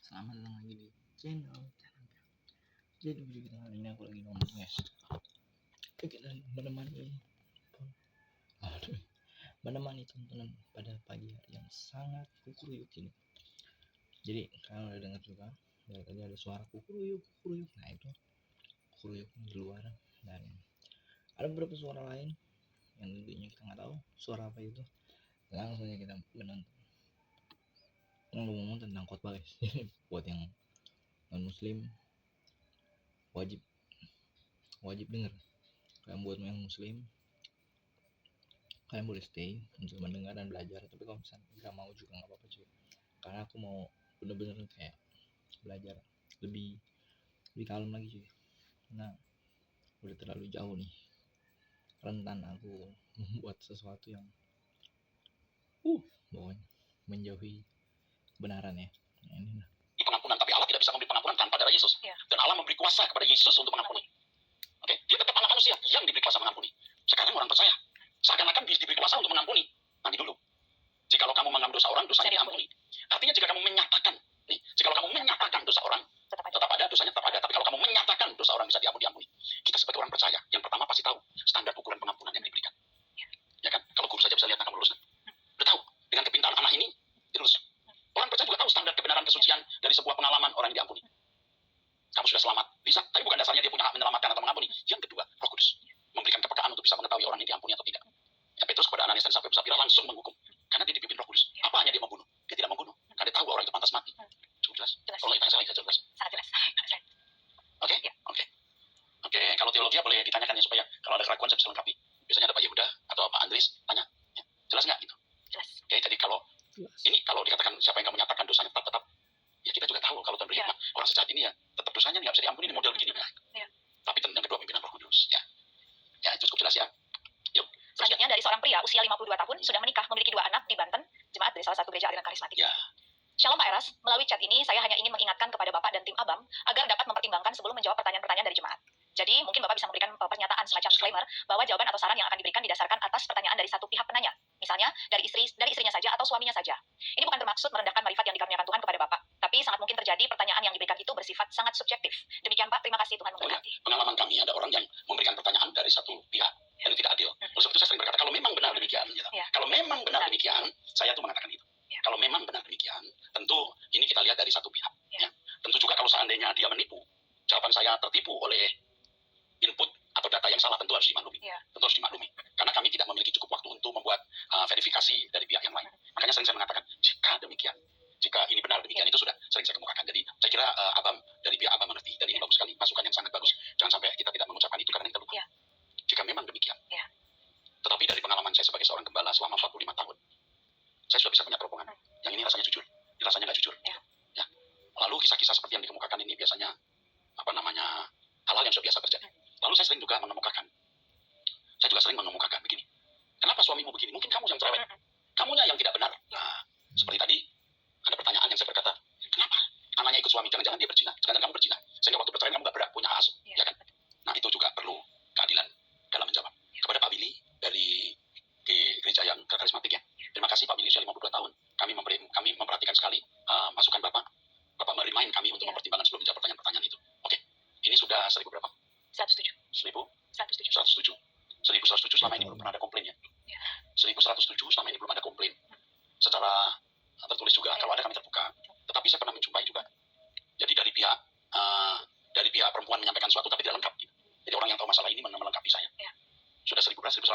Selamat datang lagi di channel Canangga. Jadi video kita kali ini aku lagi ngomong guys. Kita menemani tontonan pada pagi hari yang sangat kukuruyuk ini. Jadi kalau udah dengar juga dari tadi ada suara kukuruyuk. Nah itu kukuruyuk di luar, dan ada beberapa suara lain yang tentunya kita nggak tahu suara apa itu. Langsung saja kita menonton. Ngomong tentang khotbah guys. Buat yang non muslim wajib dengar. Kalian buat yang muslim kalian boleh stay untuk mendengar dan belajar, tapi kalau misalnya nggak mau juga nggak apa-apa cuy, karena aku mau bener-bener kayak belajar lebih kalem lagi cuy. Nah udah terlalu jauh nih rentan aku membuat sesuatu yang pokoknya menjauhi kebenaran ya. Nah, ini nah. Pengampunan, tapi Allah tidak bisa memberi pengampunan tanpa darah Yesus. Dan Allah memberi kuasa kepada Yesus untuk mengampuni. Oke, dia tetap anak manusia yang diberi kuasa mengampuni. Sekarang orang percaya seakan-akan diberi kuasa untuk mengampuni. Nanti dulu, jikalau kamu mengambil dosa orang, dosanya diampuni. Artinya jika kamu menyatakan dosa orang, tetap ada dosanya, tetap ada. Tapi kalau kamu menyatakan dosa orang bisa diampuni. Kita sebagai orang percaya, yang pertama pasti tahu standar ukuran pengampunan yang diberikan. Ya kan? Kalau guru saja bisa lihat, kamu lulus kan? Udah tahu dengan kepintaran anak ini lulus. Orang percaya juga tahu standar kebenaran kesucian dari sebuah pengalaman orang yang diampuni. Kamu sudah selamat, bisa, tapi bukan dasarnya dia punya hak menyelamatkan atau mengampuni. Yang kedua, Roh Kudus memberikan kepekaan untuk bisa mengetahui orang ini diampuni atau tidak. Ya, Petrus kepada Ananias dan Safira langsung menghukum, karena dia dipimpin Roh Kudus. Apa hanya dia membunuh? Dia tidak membunuh, karena dia tahu orang itu pantas mati. Cukup jelas. Kalau ditanya salah, jelas. Sangat jelas. Oke. Kalau teologi boleh ditanyakan ya, supaya kalau ada keraguan saya bisa lengkapi. Biasanya ada Pak Yehuda atau Pak Andris tanya. Ya. Jelas nggak gitu? Jelas. Oke, jadi kalau ini kalau dikatakan siapa yang menyatakan dosanya tetap, ya kita juga tahu kalau Tuhan beri hikmah. Orang sejahat ini ya tetap dosanya nggak bisa diampuni di model begini. Tapi yang kedua pimpinan Roh Kudus. Ya itu cukup jelas ya. Yuk. Selanjutnya dari seorang pria usia 52 tahun, sudah menikah, memiliki 2 anak di Banten, jemaat dari salah satu gereja aliran karismatik. Ya. Shalom Pak Eras, melalui chat ini saya hanya ingin mengingatkan kepada Bapak dan tim Abam agar dapat mempertimbangkan sebelum menjawab pertanyaan-pertanyaan dari jemaat. Jadi mungkin Bapak bisa memberikan pernyataan semacam disclaimer bahwa jawaban atau saran yang akan diberikan didasarkan atas pertanyaan dari satu pihak penanya, misalnya dari istrinya saja atau suaminya saja. Ini bukan bermaksud merendahkan marifat yang dikaruniakan Tuhan kepada Bapak, tapi sangat mungkin terjadi pertanyaan yang diberikan itu bersifat sangat subjektif. Demikian Pak, terima kasih, Tuhan memberkati. Pengalaman kami ada orang yang memberikan pertanyaan dari satu pihak yang tidak adil. Oleh sebab itu saya sering berkata, kalau memang benar demikian, kalau memang benar demikian, saya tuh mengatakan itu. Kalau memang benar demikian, tentu ini kita lihat dari satu pihak. Ya. Tentu juga kalau seandainya dia menipu, jawaban saya tertipu oleh input atau data yang salah, tentu harus dimaklumi. Karena kami tidak memiliki cukup waktu untuk membuat verifikasi dari pihak yang lain. Makanya sering saya mengatakan, jika ini benar demikian, itu sudah sering saya kemukakan. Jadi saya kira Abam dari pihak Abam mengerti, dan ini bagus sekali, masukan yang sangat bagus. Jangan sampai kita tidak mengucapkan itu karena kita lupa. Jika memang demikian. Tetapi dari pengalaman saya sebagai seorang gembala selama 45 tahun, saya sudah bisa punya terobosan. Yang ini rasanya jujur, ini rasanya nggak jujur. Ya. Lalu kisah-kisah seperti yang dikemukakan ini biasanya hal-hal yang sudah biasa terjadi. Lalu saya sering juga mengemukakan begini. Kenapa suamimu begini? Mungkin kamu yang cerewet, kamunya yang tidak benar. Nah, seperti tadi ada pertanyaan yang saya berkata, kenapa anaknya ikut suami? Jangan-jangan dia berzina, jangan kamu berzina, sehingga waktu bercerai kamu nggak berhak punya asuh, ya kan? Nah itu juga perlu keadilan dalam menjawab. Kepada Pak Billy dari gereja yang karismatik ya. Terima kasih Pak Billy, usia 52 tahun. Kami memperhatikan sekali masukan Bapak. Bapak merimain kami untuk mempertimbangkan sebelum menjawab pertanyaan-pertanyaan itu. Oke. Ini sudah 1000 berapa? 107. 1107 selama ini belum pernah ada komplain ya. 1107 selama ini belum ada komplain. Secara tertulis juga, kalau ada kami terbuka. Tetapi saya pernah menjumpai juga. Jadi dari pihak perempuan menyampaikan sesuatu tapi tidak lengkap. Jadi orang yang tahu masalah ini melengkapi saya. Sudah 1107.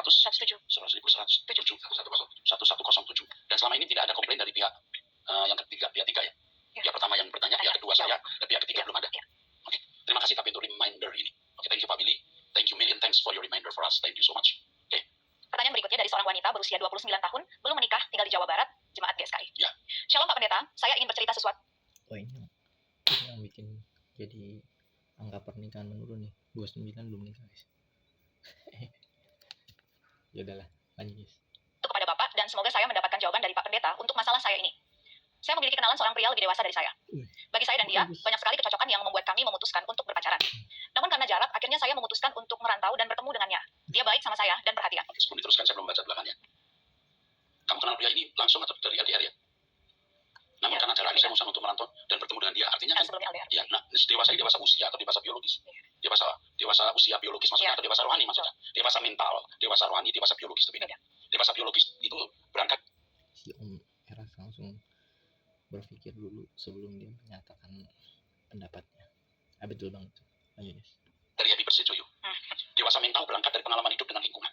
Dan selama ini tidak ada komplain dari pihak yang ketiga, pihak tiga ya. Pihak pertama yang bertanya, pihak kedua saya, dan pihak ketiga belum ada. Oke. Terima kasih tapi untuk reminder ini. Oke, thank you Pak Billy. Thank you million thanks for your reminder for us. Thank you so much. Oke. Pertanyaan berikutnya dari seorang wanita berusia 29 tahun, belum menikah, tinggal di Jawa Barat, jemaat GSKI. Ya. Shalom Pak Pendeta, saya ingin bercerita sesuatu. Ini yang bikin jadi angka pernikahan menurun nih. 29 belum nikah guys. Ya udahlah, lanjut guys. Untuk kepada Bapak, dan semoga saya mendapatkan jawaban dari Pak Pendeta untuk masalah saya ini. Saya memiliki kenalan seorang pria lebih dewasa dari saya. Bagi saya dan dia, banyak sekali kecocokan yang membuat kami memutuskan untuk berpacaran. Namun karena jarak, akhirnya saya memutuskan untuk merantau dan bertemu dengannya. Dia baik sama saya dan perhatian. Oke, sebelum diteruskan, saya belum baca belakangnya. Kamu kenal pria ini langsung atau dari LDR ya? Namun karena jarak, saya berusaha untuk merantau dan bertemu dengan dengan dia, artinya kan sebelumnya LDR. ya, nah dewasa ini dewasa usia atau dewasa biologis, dewasa usia biologis maksudnya, atau dewasa rohani maksudnya, dewasa mental, dewasa rohani, dewasa biologis itu beda. Dewasa biologis itu berangkat si Om Eras langsung berpikir dulu sebelum dia menyatakan pendapatnya. Betul banget tuh. Lanjut Des. dari happy persetuju. Dewasa mental berangkat dari pengalaman hidup dengan lingkungan.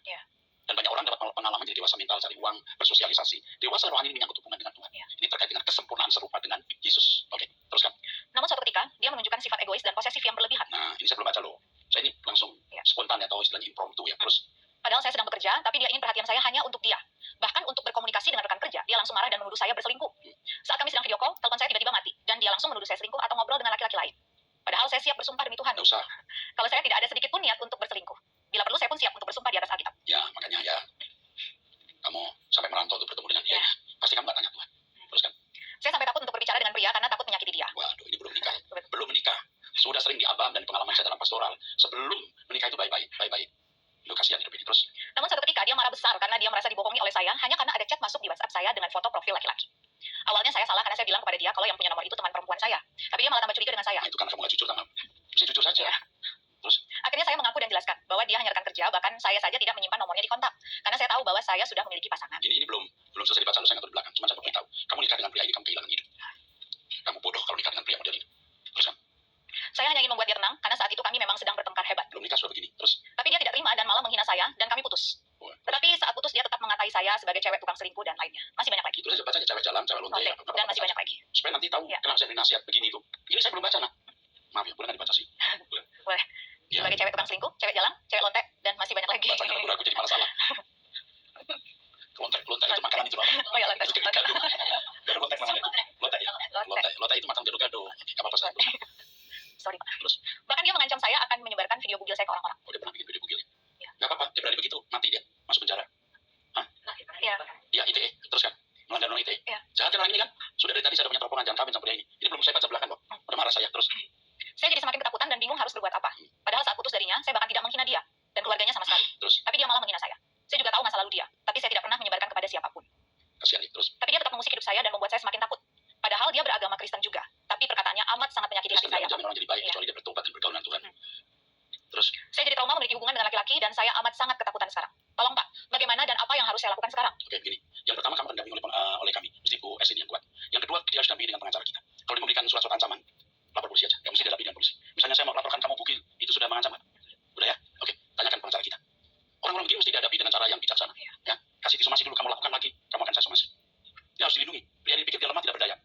Dan banyak orang dapat pengalaman jadi dewasa mental, cari uang, bersosialisasi. Dewasa rohani menyangkut hubungan dengan Tuhan. Ini terkait dengan kesempurnaan serupa dengan Yesus. Oke, teruskan. Namun suatu ketika dia menunjukkan sifat egois dan posesif yang berlebihan. Nah, ini saya belum baca loh. Saya ini langsung spontan atau istilahnya impromptu ya. Terus. Padahal saya sedang bekerja, tapi dia ingin perhatian saya hanya untuk dia. Bahkan untuk berkomunikasi dengan rekan kerja, dia langsung marah dan menuduh saya berselingkuh. Saat kami sedang video call, telepon saya tiba-tiba mati, dan dia langsung menuduh saya selingkuh atau ngobrol dengan laki-laki lain. Padahal saya siap bersumpah demi Tuhan. Nggak usah. Kalau saya tidak ada sedikit pun niat untuk berselingkuh. Bila perlu saya pun siap untuk bersumpah di atas Alkitab. Ya, makanya ya. Kamu sampai merantau untuk bertemu dengan dia. Pasti kamu gak tanya Tuhan. Teruskan. Saya sampai takut untuk berbicara dengan pria karena takut menyakiti dia. Waduh, ini belum menikah. Belum menikah. Sudah sering diabam dan pengalaman saya dalam pastoral. Sebelum menikah itu baik-baik. Lu kasihan hidup ini terus. Namun suatu ketika dia marah besar karena dia merasa dibohongi oleh saya hanya karena ada chat masuk di WhatsApp saya dengan foto profil laki-laki. Awalnya saya salah karena saya bilang kepada dia kalau yang punya nomor itu teman perempuan saya. Tapi dia malah tambah curiga dengan saya. Nah, itu karena kamu gak jujur sama. Mesti jujur saja. Terus? Akhirnya saya mengaku dan jelaskan bahwa dia hanya rekan kerja, bahkan saya saja tidak menyimpan nomornya di kontak. Karena saya tahu bahwa saya sudah memiliki pasangan. Ini belum selesai dibaca, saya ngatur di belakang. Cuma saya beritahu, kamu nikah dengan pria ini, kamu kehilangan hidup. Kamu bodoh kalau nikah dengan pria model ini. Teruskan. Saya hanya ingin membuat dia tenang, karena saat itu kami memang sedang bertengkar hebat. Belum nikah sudah begini, terus? Tapi dia tidak terima dan malah menghina saya, dan kami putus. Tetapi saat putus dia tetap mengatai saya sebagai cewek tukang selingkuh dan lainnya. Masih banyak lagi. Itu saja bacanya, cewek jalan, cewek lonte. Dan masih banyak lagi. Supaya nanti tahu kenapa saya beri nasihat begini itu. Ini saya belum baca, nah. Maaf ya, boleh nggak dibaca sih? Boleh. Ya. Sebagai cewek tukang selingkuh, cewek jalan, cewek lonte, dan masih banyak lagi. Bacanya ragu-ragu jadi malah salah. Lonte itu makanan itu loh. Oh ya, lonte. Itu gado. Gado lonte mana? Lonte itu makan gado-gado. Apa apa saja. Sorry Pak. Terus? Bahkan dia mengancam saya akan menyebarkan video bugil saya ke orang-orang. Oh, dia pernah bikin video bugil ya? Nggak apa-apa, dia berani begitu, mati dia, masuk penjara. Hah? Iya. Iya, ITE, terus kan? Melanggar undang ITE. Iya. Jahat kan orang ini kan? Sudah dari tadi saya udah punya terobosan, jangan kawin sama pria ini. Ini belum saya baca belakang kok. Udah marah saya, terus. Saya jadi semakin ketakutan dan bingung harus berbuat apa. Padahal saat putus darinya, saya bahkan tidak menghina dia dan keluarganya sama sekali. Terus? Tapi dia malah menghina saya. Saya juga tahu masa lalu dia, tapi saya tidak pernah menyebarkan kepada siapapun. Kasihan nih, terus. Tapi dia tetap mengusik hidup saya dan membuat saya semakin takut. Padahal dia beragama Kristen juga, tapi perkataannya amat sangat menyakiti hati saya. Kristen orang jadi baik, kecuali dia bertobat dan bergaul dengan Tuhan. Terus? Saya jadi trauma memiliki hubungan dengan laki-laki dan saya amat sangat ketakutan sekarang. Tolong Pak, bagaimana dan apa yang harus saya lakukan sekarang? Oke, begini. Yang pertama, kamu akan didampingi oleh kami, mesti Bu S ini yang kuat. Yang kedua, dia harus didampingi dengan pengacara kita. Kalau dia memberikan surat-surat ancaman, lapor polisi aja. Nggak mesti didampingi dengan polisi. Misalnya saya mau laporkan kamu bugil, itu sudah mengancam kan? Udah ya? Oke, tanyakan pengacara kita. Orang-orang begini mesti dihadapi dengan cara yang bijaksana. Ya, kasih disomasi dulu, kamu lakukan lagi, kamu akan saya somasi. Dia harus dilindungi. Pria ini pikir dia lemah, tidak berdaya.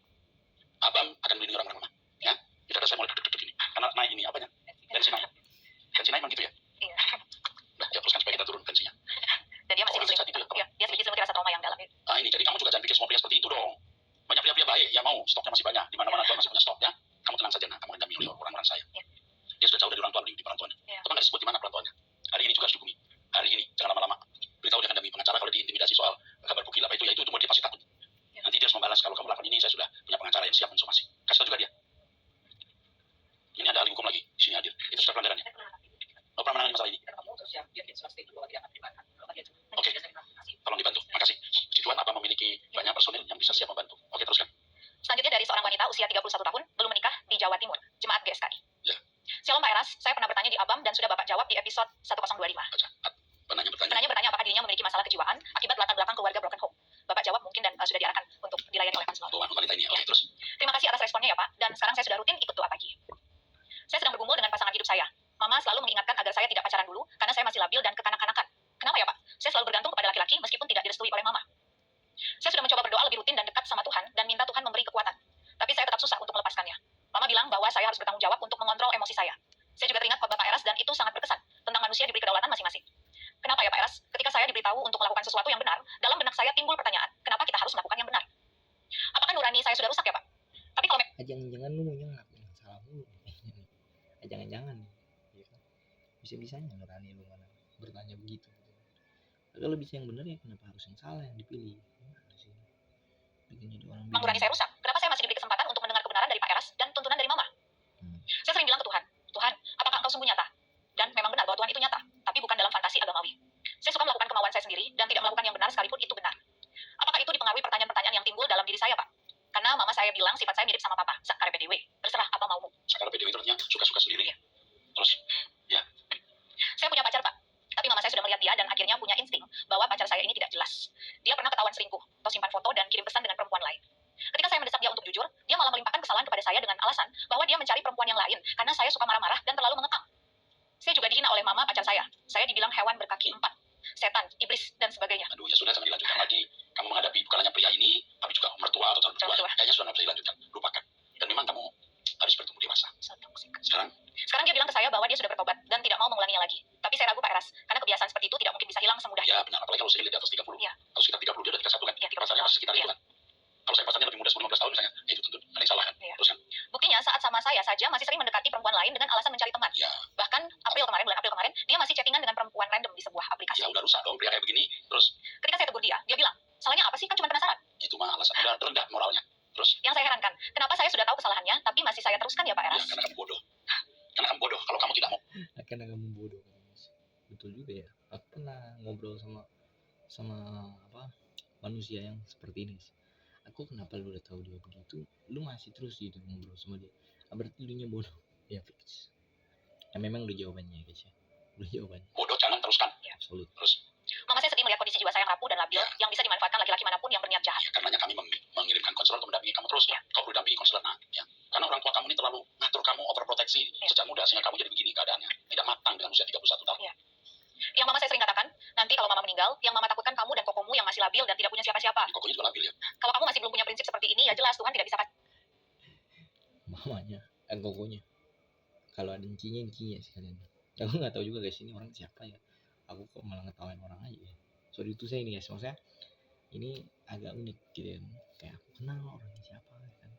Abang akan melindungi orang-orang lemah. Ya, kita ada saya mulai deg-deg ini. Karena naik ini apanya? Tensi naik. Tensi naik memang gitu ya? Iya. Nah, ya teruskan supaya kita turun tensinya. Dan dia masih Orang sehat itu ya? Iya, dia sedikit selimut rasa trauma yang dalam. Nah ini, jadi kamu juga jangan pikir semua pria seperti itu dong. Banyak pria-pria baik, ya mau, stoknya masih banyak. Di mana-mana Tuhan masih punya stok ya. Kamu tenang saja, nah, kamu didampingi oleh orang-orang saya. Ya. Dia sudah jauh dari orang tua di perantauannya. Ya. Tuhan nggak disebut di mana perantauannya. Hari ini juga harus dihukumi. Hari ini, jangan lama-lama. Beritahu dia akan dampingi pengacara kalau diintimidasi soal kabar bugil apa itu, ya itu dia pasti takut. Ya. Nanti dia harus membalas, kalau kamu lakukan ini, saya sudah punya pengacara yang siap mensomasi. Kasih tahu juga dia. Ini ada ahli hukum lagi, di sini hadir. Itu sudah pelanggarannya. Lo pernah menangani masalah ini? Oke, tolong dibantu. Makasih. Puji Tuhan, Abang memiliki banyak personil yang bisa siap membantu. Oke, teruskan. Selanjutnya dari seorang wanita usia 31 tahun, belum menikah di Jawa Timur, Jemaat GSKI. Ya. Shalom Pak Eras, saya pernah bertanya di Abam dan sudah Bapak jawab di episode 1025. Baca. Penanya bertanya. Penanya bertanya apakah dirinya memiliki masalah kejiwaan akibat latar belakang keluarga broken home. Bapak jawab mungkin dan sudah diarahkan untuk dilayani oleh konselor. Tuhan, wanita ini. Oke, terus. Terima kasih atas responnya ya Pak, dan sekarang saya sudah rutin ikut doa pagi. Saya sedang bergumul dengan pasangan hidup saya. Mama selalu mengingatkan agar saya tidak pacaran dulu, karena saya masih labil dan kekanak-kanakan. Kenapa ya Pak? Saya selalu bergantung kepada laki-laki meskipun tidak direstui oleh Mama. Saya sudah mencoba berdoa lebih rutin dan dekat sama Tuhan, dan minta Tuhan memberi kekuatan. Tapi saya tetap susah untuk melepaskannya. Mama bilang bahwa saya harus bertanggung jawab untuk mengontrol emosi saya. Saya juga teringat khotbah Pak Eras dan itu sangat berkesan, tentang manusia diberi kedaulatan masing-masing. Kenapa ya Pak Eras? Ketika saya diberitahu untuk melakukan sesuatu yang benar, dalam benak saya timbul pertanyaan, kenapa kita harus melakukan yang benar? Apakah nurani saya sudah rusak ya Pak? Tapi kalau jangan-jangan lu maunya ngelakuin yang salah dulu. Jangan-jangan ya kan? Bisa-bisanya nurani lu mana bertanya begitu. Kalau bisa yang benar ya kenapa harus yang salah yang dipilih? Bikin jadi orang bingung. nurani saya rusak, kenapa saya masih diberi kesempatan untuk mendengar kebenaran dari Pak Eras dan tuntunan dari Mama? Saya sering bilang ke Tuhan, Tuhan, apakah Engkau sungguh nyata? Dan memang benar bahwa Tuhan itu nyata, tapi bukan dalam fantasi agamawi. Saya suka melakukan kemauan saya sendiri dan tidak melakukan yang benar sekalipun itu benar. Apakah itu dipengaruhi pertanyaan-pertanyaan yang timbul dalam diri saya, Pak? Karena Mama saya bilang sifat saya mirip sama Papa, saat KPDW. terserah apa maumu. Sekarang PDW itu artinya suka-suka sendiri. Terus, Saya punya pacar, Pak. Tapi mama saya sudah melihat dia dan akhirnya punya insting bahwa pacar saya ini tidak jelas. Dia pernah ketahuan selingkuh, atau simpan foto dan kirim pesan dengan perempuan lain. Ketika saya mendesak dia untuk jujur, dia malah melimpahkan kesalahan kepada saya dengan alasan bahwa dia mencari perempuan yang lain karena saya suka marah-marah dan terlalu mengekang. Saya juga dihina oleh mama pacar saya. Saya dibilang hewan berkaki 4, setan, iblis, dan sebagainya. aduh ya sudah, jangan dilanjutkan lagi. Kamu menghadapi bukan hanya pria ini, tapi juga mertua atau calon mertua. Kayaknya sudah nggak bisa dilanjutkan. Lupakan. Dan memang kamu harus bertumbuh dewasa. Sekarang dia bilang ke saya bahwa dia sudah bertobat dan tidak mau mengulanginya lagi. Tapi saya ragu, Pak Eras, karena kebiasaan seperti itu tidak mungkin bisa hilang semudah. ya benar, apalagi kalau usia di atas 30. Ya. Kalau sekitar 30 dia udah 31 kan. Ya, 30. Pasalnya masih sekitar itu kan. Kalau saya pasalnya lebih muda 15 tahun misalnya, itu tentu ada yang salah kan. Terus kan. Buktinya saat sama saya saja masih sering mendekati perempuan lain dengan alasan mencari teman. Ya. Bahkan bulan April kemarin, dia masih chattingan dengan perempuan random di sebuah aplikasi. Ya udah rusak dong pria kayak begini. Terus ketika saya tegur dia bilang, salahnya apa sih, kan cuma penasaran. itu mah alasan udah rendah moralnya. Terus yang saya herankan, kenapa saya sudah tahu kesalahannya tapi masih saya teruskan ya, Pak Eras? ya karena kamu bodoh. Karena kamu bodoh kalau kamu tidak mau. Karena kamu bodoh, Mas. Betul juga ya. Aku pernah ngobrol sama manusia yang seperti ini. Aku kenapa lu udah tahu dia begitu, lu masih terus gitu ngobrol sama dia? Berarti lu nya bodoh. Ya fix. Ya memang udah jawabannya guys ya. Udah jawabannya. Bodoh jangan teruskan. Ya. Absolut. Terus mama saya sedih melihat kondisi jiwa saya yang rapuh dan labil yang bisa dimanfaatkan laki-laki manapun yang berniat jahat. ya, karenanya kami mengirimkan konselor untuk mendampingi kamu terus. Kau perlu dampingi konselor ya. Karena orang tua kamu ini terlalu ngatur kamu, overproteksi sejak muda sehingga kamu jadi begini keadaannya. Tidak matang dengan usia 31 tahun. Yang mama saya sering katakan, nanti kalau mama meninggal, yang mama takutkan kamu dan kokomu yang masih labil dan tidak punya siapa-siapa. Kokonya juga labil ya. Kalau kamu masih belum punya prinsip seperti ini, ya jelas Tuhan tidak bisa. Mamanya, kokonya. Kalau ada encinya sekalian. Aku nggak tahu juga guys ini orang siapa ya. Aku kok malah ngetawain orang aja ya. Sorry itu saya ini guys, maksudnya ini agak unik gitu kan. Kayak aku kenal orangnya siapa kan.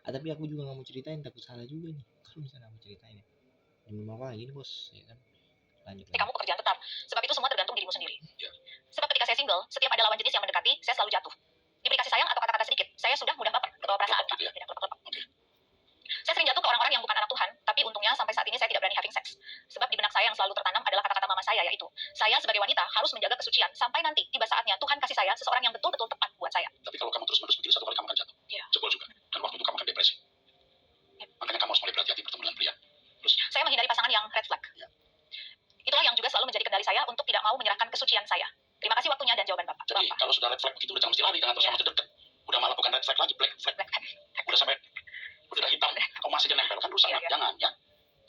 Tapi aku juga nggak mau ceritain, takut salah juga nih. Kalau misalnya aku ceritain ya. Demi apa gini bos, ya kan. Lanjut. Kamu pekerjaan tetap, sebab itu semua tergantung dirimu sendiri. Sebab ketika saya single, setiap ada lawan jenis yang mendekati, saya selalu jatuh. Diberi kasih sayang atau kata-kata sedikit, saya sudah mudah baper, kebawa perasaan. Tidak kelepek-kelepek. Saya sering jatuh ke orang-orang yang bukan anak Tuhan, tapi untungnya sampai saat ini saya tidak berani having sex. Sebab di benak saya yang selalu tertanam adalah kata-kata mama saya, yaitu saya sebagai wanita harus menjaga kesucian sampai nanti tiba saatnya Tuhan kasih saya seseorang yang betul-betul tepat buat saya. Tapi kalau kamu terus-menerus begini, satu kali kamu akan jatuh. Jebol juga. Dan waktu itu kamu akan depresi. Makanya kamu harus mulai berhati-hati bertemu dengan pria. Terus saya menghindari pasangan yang red flag. Itulah yang juga selalu menjadi kendali saya untuk tidak mau menyerahkan kesucian saya. Terima kasih waktunya dan jawaban Bapak. Jadi kalau sudah red flag begitu udah jangan mesti lari, jangan terus sama terdekat. Udah malah bukan red flag lagi, black flag. Udah sampai udah hitam, kamu masih aja nempel kan rusak. Jangan ya.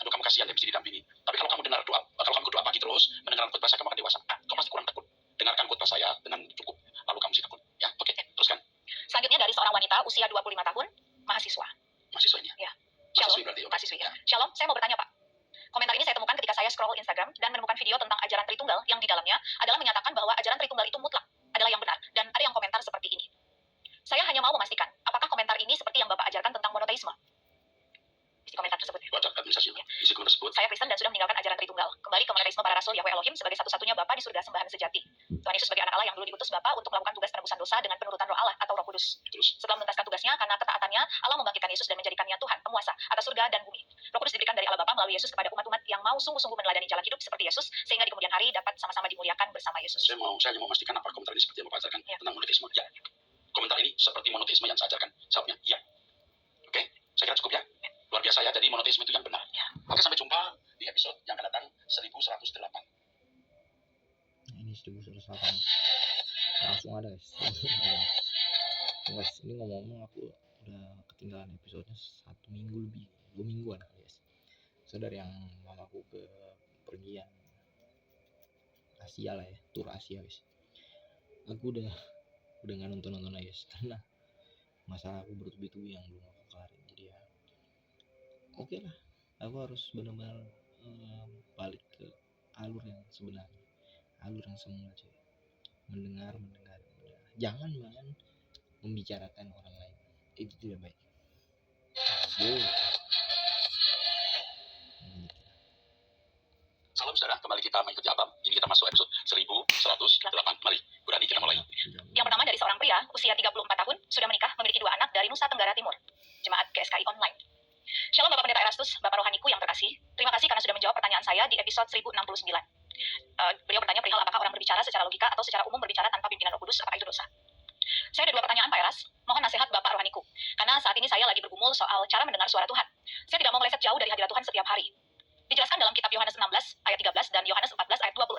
Aduh kamu kasihan dia mesti didampingi. Tapi kalau kamu dengar doa, kalau kamu doa pagi terus, mendengarkan khotbah saya kamu akan dewasa. Kamu pasti kurang takut. Dengarkan khotbah saya dengan cukup, lalu kamu mesti takut. Ya, oke. Teruskan. Selanjutnya dari seorang wanita usia 25 tahun, mahasiswa. Mahasiswa ini ya. Shalom. Mahasiswi, Mahasiswi ya. Shalom, saya mau bertanya Pak. Komentar ini saya temukan ketika saya scroll Instagram dan menemukan video tentang ajaran Tritunggal yang di dalamnya adalah menyatakan bahwa ajaran Tritunggal itu mutlak, adalah yang benar, dan ada yang komentar seperti ini. Saya hanya mau memastikan, apakah komentar ini seperti yang Bapak ajarkan tentang monoteisme? Isi komentar tersebut. Baca administrasi. Isi komentar tersebut. Saya Kristen dan sudah meninggalkan ajaran Tritunggal. Kembali ke monoteisme para rasul Yahweh Elohim sebagai satu-satunya Bapa di surga sembahan sejati. Tuhan Yesus sebagai anak Allah yang dulu diutus Bapa untuk melakukan tugas penebusan dosa dengan penurutan roh Allah atau Roh Kudus. Setelah menuntaskan tugasnya, karena ketaatannya, Allah membangkitkan Yesus dan menjadikannya Tuhan, penguasa atas surga dan bumi. Roh Kudus diberikan dari Allah Bapa melalui Yesus kepada umat-umat yang mau sungguh-sungguh meneladani jalan hidup seperti Yesus, sehingga di kemudian hari dapat sama-sama dimuliakan bersama Yesus. Saya hanya mau memastikan apa komentar ini seperti yang Bapak ajarkan tentang monoteisme. Ya. Komentar ini seperti monoteisme yang saya ajarkan. Jawabnya ya. Oke, saya kira cukup ya. Luar biasa ya, jadi monoteisme itu yang benar. Oke, sampai jumpa di episode yang akan datang 1108. Ini 1108. Langsung ada guys. Guys, ini ngomong-ngomong aku udah ketinggalan episodenya 1 minggu lebih, 2 mingguan guys. Dari yang mamaku ke pergian Asia lah ya, tur Asia guys. Aku udah nggak nonton lagi guys, karena masalah aku bertubi-tubi yang belum aku kelarin. Jadi ya oke lah, aku harus benar-benar balik ke alur yang sebenarnya, alur yang semula cuy. Mendengar, jangan membicarakan orang lain, itu tidak baik. Salam saudara, kembali kita mengikuti Abam. Ini kita masuk episode 1108. Mari, berani kita mulai. Yang pertama dari seorang pria usia 34 tahun, sudah menikah, memiliki 2 anak dari Nusa Tenggara Timur. Jemaat GSKI Online. Shalom Bapak Pendeta Erastus, Bapak Rohaniku yang terkasih. Terima kasih karena sudah menjawab pertanyaan saya di episode 1069. Beliau bertanya perihal apakah orang berbicara secara logika atau secara umum berbicara tanpa pimpinan Roh Kudus, apakah itu dosa? Saya ada 2 pertanyaan Pak Eras. Mohon nasihat Bapak Rohaniku. Karena saat ini saya lagi bergumul soal cara mendengar suara Tuhan. Saya tidak mau meleset jauh dari hadirat Tuhan setiap hari. Dijelaskan dalam kitab Yohanes 16 ayat 13 dan Yohanes 14 ayat 26,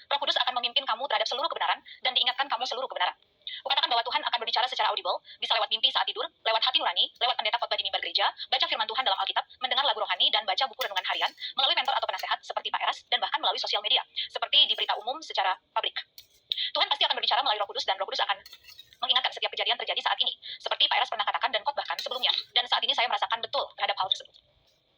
Roh Kudus akan memimpin kamu terhadap seluruh kebenaran dan diingatkan kamu seluruh kebenaran. Kukatakan bahwa Tuhan akan berbicara secara audible, bisa lewat mimpi saat tidur, lewat hati nurani, lewat pendeta khotbah di mimbar gereja, baca firman Tuhan dalam Alkitab, mendengar lagu rohani, dan baca buku renungan harian, melalui mentor atau penasehat seperti Pak Eras, dan bahkan melalui sosial media, seperti di berita umum secara publik. Tuhan pasti akan berbicara melalui Roh Kudus, dan Roh Kudus akan mengingatkan setiap kejadian terjadi saat ini, seperti Pak Eras pernah katakan dan khotbahkan sebelumnya, dan saat ini saya merasakan betul terhadap hal tersebut.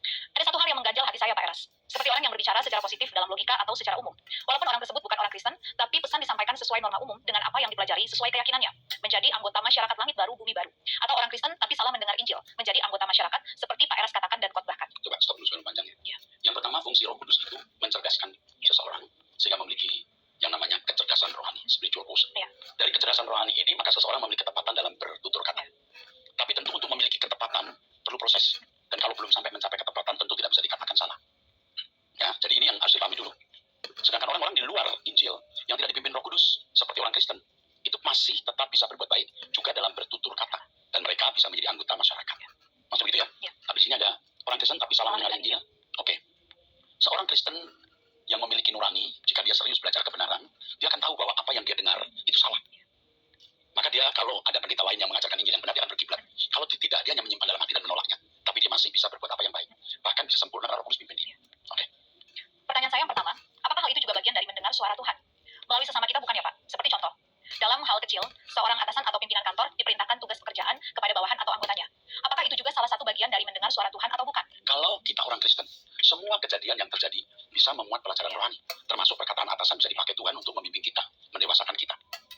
Ada satu hal yang mengganjal hati saya, Pak Eras. Seperti orang yang berbicara secara positif dalam logika atau secara umum. Walaupun orang tersebut bukan orang Kristen, tapi pesan disampaikan sesuai norma umum dengan apa yang dipelajari sesuai keyakinannya. Menjadi anggota masyarakat langit baru, bumi baru. Atau orang Kristen tapi salah mendengar Injil. Menjadi anggota masyarakat seperti Pak Eras katakan dan khotbahkan. Coba stop dulu sebelum panjang ya. Yang pertama, fungsi Roh Kudus itu mencerdaskan seseorang sehingga memiliki yang namanya kecerdasan rohani, spiritual quotient. Dari kecerdasan rohani ini, maka seseorang memiliki ketepatan dalam bertutur kata. Tapi tentu untuk memiliki ketepatan perlu proses. Dan kalau belum sampai mencapai ketepatan, tentu tidak bisa dikatakan salah. Ya, jadi ini yang harus dipahami dulu. Sedangkan orang-orang di luar Injil yang tidak dipimpin Roh Kudus seperti orang Kristen, itu masih tetap bisa berbuat baik juga dalam bertutur kata, dan mereka bisa menjadi anggota masyarakat. Maksud begitu ya? Tapi di sini ada orang Kristen tapi salah mendengar Injil. Oke. Seorang Kristen yang memiliki nurani, jika dia serius belajar kebenaran, dia akan tahu bahwa apa yang dia dengar itu salah. Maka dia kalau ada pendeta lain yang mengajarkan Injil yang benar, dia akan berkiblat. Kalau tidak, dia hanya menyimpan dalam hati dan menolaknya. Tapi dia masih bisa berbuat apa yang baik. Bahkan bisa sempurna kalau Roh Kudus pimpin dia. Oke. Pertanyaan saya yang pertama, apakah hal itu juga bagian dari mendengar suara Tuhan? Melalui sesama kita bukan ya Pak? Seperti contoh, dalam hal kecil, seorang atasan atau pimpinan kantor diperintahkan tugas pekerjaan kepada bawahan atau anggotanya. Apakah itu juga salah satu bagian dari mendengar suara Tuhan atau bukan? Kalau kita orang Kristen, semua kejadian yang terjadi bisa memuat pelajaran rohani. Termasuk perkataan atasan bisa dipakai Tuhan untuk membimbing kita, mendewasakan kita.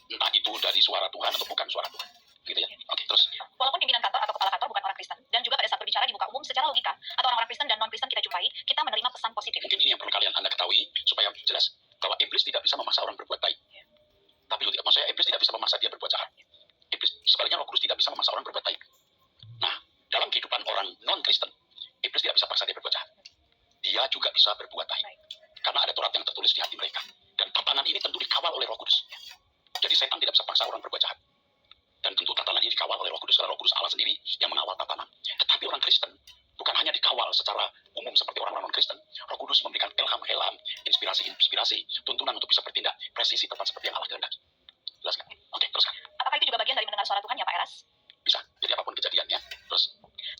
Entah itu dari suara Tuhan atau bukan suara Tuhan. Gitu ya. Oke, terus. Walaupun pimpinan kantor atau kepala kantor bukan orang Kristen, dan juga pada saat berbicara di muka umum secara logika, atau orang-orang Kristen dan non-Kristen kita jumpai, kita menerima pesan positif. Mungkin ini yang perlu kalian Anda ketahui, supaya jelas bahwa iblis tidak bisa memaksa orang berbuat baik. Tapi maksudnya iblis tidak bisa memaksa dia berbuat jahat. Iblis, sebaliknya Roh Kudus tidak bisa memaksa orang berbuat baik. Nah, dalam kehidupan orang non-Kristen, iblis tidak bisa paksa dia berbuat jahat. Dia juga bisa berbuat baik. Karena ada Taurat yang tertulis di hati mereka. Dan tatanan ini tentu dikawal oleh Roh Kudus. Jadi setan tidak bisa paksa orang berbuat jahat. Dan tentu tatanan ini dikawal oleh Roh Kudus, karena Roh Kudus Allah sendiri yang mengawal tatanan. Tetapi orang Kristen bukan hanya dikawal secara umum seperti orang-orang non-Kristen. Roh Kudus memberikan ilham, inspirasi, tuntunan untuk bisa bertindak presisi tepat seperti yang Allah kehendaki. Jelas kan? Oke, teruskan. Apakah itu juga bagian dari mendengar suara Tuhan ya Pak Eras? Bisa. Jadi apapun kejadiannya. Terus.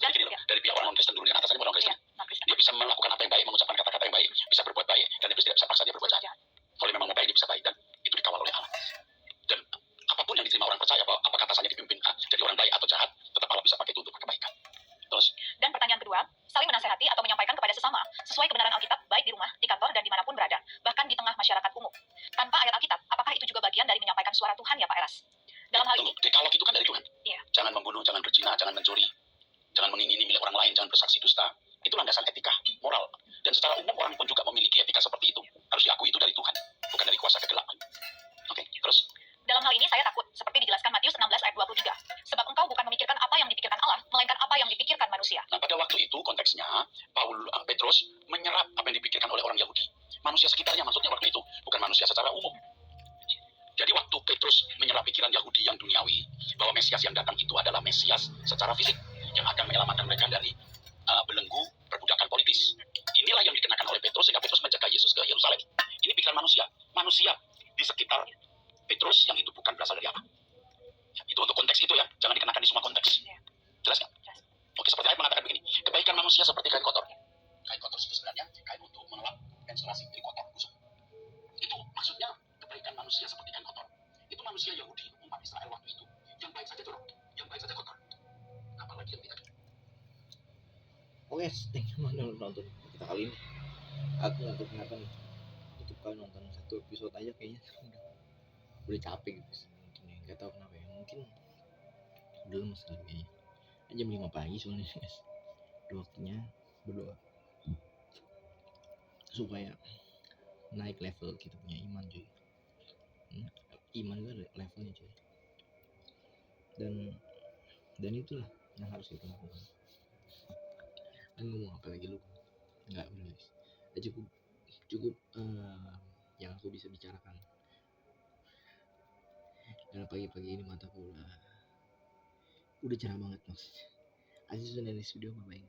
Jadi gini loh, dari pihak orang non-Kristen dulu, yang atasannya orang Kristen. Dia bisa melakukan apa yang baik, mengucapkan kata-kata yang baik, bisa berbuat baik, dan iblis tidak bisa paksa dia berbuat jahat. Kalau memang mau baik, dia bisa baik, dan itu dikawal oleh Allah. Dan apapun yang diterima orang percaya, bahwa apakah atasannya dipimpin jadi orang baik atau jahat, tetap Allah bisa pakai itu untuk kebaikan. Terus. Dan pertanyaan kedua, saling menasehati atau menyampaikan kepada sesama sesuai kebenaran Alkitab, baik di rumah, di kantor, dan dimanapun berada, bahkan di tengah masyarakat umum. Tanpa ayat Alkitab, apakah itu juga bagian dari menyampaikan suara Tuhan ya Pak Eras? Dalam hal ini, kalau itu kan dari Tuhan. Iya. Jangan membunuh, jangan berzina, jangan mencuri, jangan mengingini milik orang lain, jangan bersaksi dusta. Itu landasan etika, moral. Dan secara umum orang pun juga memiliki etika seperti itu. Harus diakui itu dari Tuhan, bukan dari kuasa kegelapan. Oke, terus. Dalam hal ini saya takut, seperti dijelaskan Matius 16 ayat 23. Sebab engkau bukan memikirkan apa yang dipikirkan Allah, melainkan apa yang dipikirkan manusia. Nah, pada waktu itu konteksnya, Petrus menyerap apa yang dipikirkan oleh orang Yahudi. Manusia sekitarnya maksudnya waktu itu, bukan manusia secara umum. Jadi waktu Petrus menyerap pikiran Yahudi yang duniawi, bahwa Mesias yang datang itu adalah Mesias secara fisik, yang akan menyelamatkan mereka dari belenggu perbudakan politis. Inilah yang dikenakan oleh Petrus, sehingga Petrus mencegah Yesus ke Yerusalem. Ini pikiran manusia. Manusia di sekitar Petrus yang itu bukan berasal dari Allah. Ya, itu untuk konteks itu ya, jangan dikenakan di semua konteks. Jelas nggak? Oke, seperti ayat mengatakan begini, kebaikan manusia seperti kain kotor. Kain kotor itu sebenarnya kain untuk mengelap menstruasi, jadi kotor, busuk. Itu maksudnya kebaikan manusia seperti kain kotor. Itu manusia Yahudi, umat Israel waktu itu. Yang baik saja jorok, yang baik saja kotor. Apalagi yang tidak. Oke, thank you nonton kita kali ini. Aku nggak tahu kenapa nih, untuk kalian nonton satu episode aja kayaknya udah capek gitu nontonnya. Nggak tahu kenapa ya, mungkin udah lemes kali kayaknya. Jam 5 pagi soalnya guys, udah waktunya berdoa supaya naik level kita punya iman cuy. Iman gue levelnya cuy, dan itulah yang harus kita lakukan. Kan ngomong apa lagi lu? Nggak udah guys, cukup yang aku bisa bicarakan. Karena pagi-pagi ini mataku udah cerah banget maksudnya. Aziz dan video bye bye.